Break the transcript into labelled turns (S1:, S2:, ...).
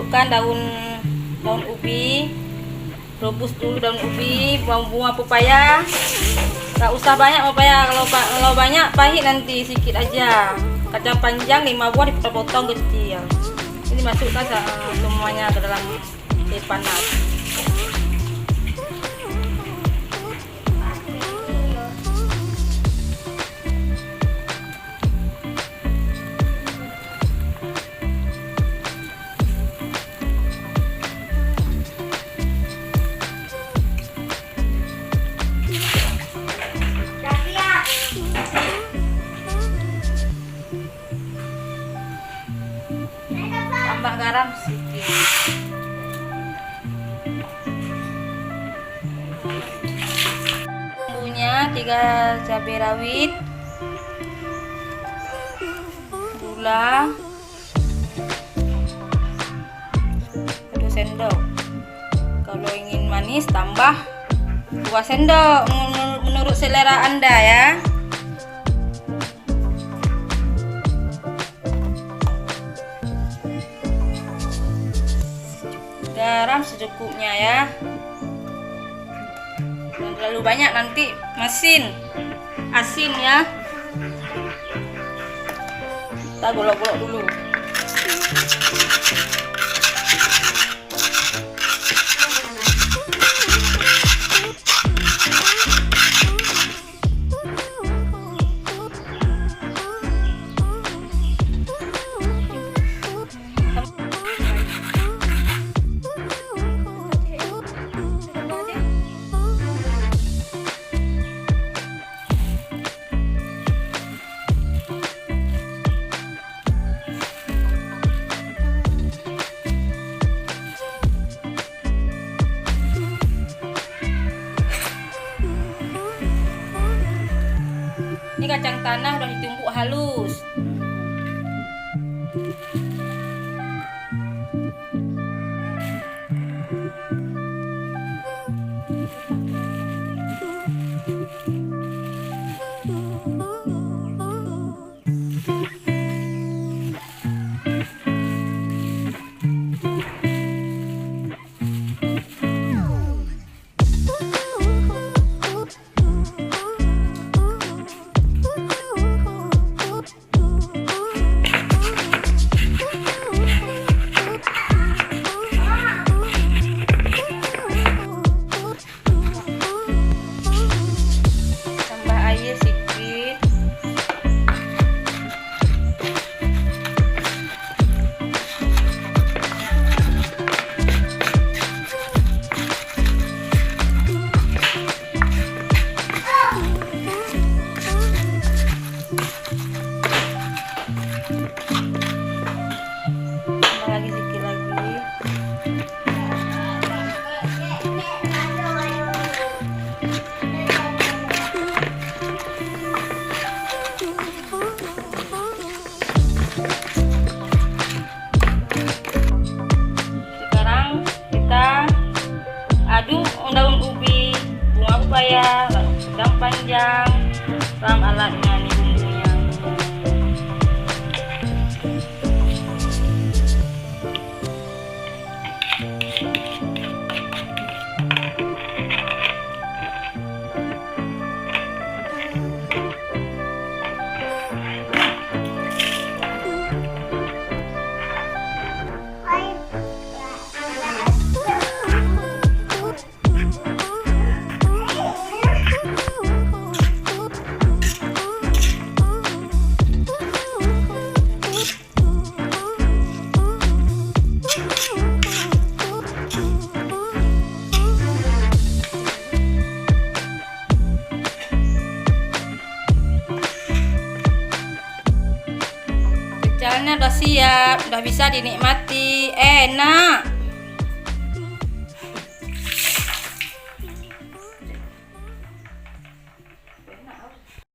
S1: masukkan daun ubi, rebus dulu daun ubi, bunga pepaya. Gak usah banyak pepaya, kalau banyak pahit nanti, sedikit aja. Kacang panjang 5 buah dipotong kecil. Ini masukkan semuanya ke dalam teh panas. Tambah garam sedikit. Bumbunya 3 cabai rawit, gula 1 sendok. Kalau ingin manis tambah 2 sendok menurut selera Anda ya. Garam secukupnya ya, jangan terlalu banyak nanti asin ya. Kita golok-golok dulu. Ini kacang tanah udah ditumbuk halus. Daun ubi, bunga pepaya, kacang panjang, dalam alatnya nih bumbunya. Pecahannya udah siap, udah bisa dinikmati, enak.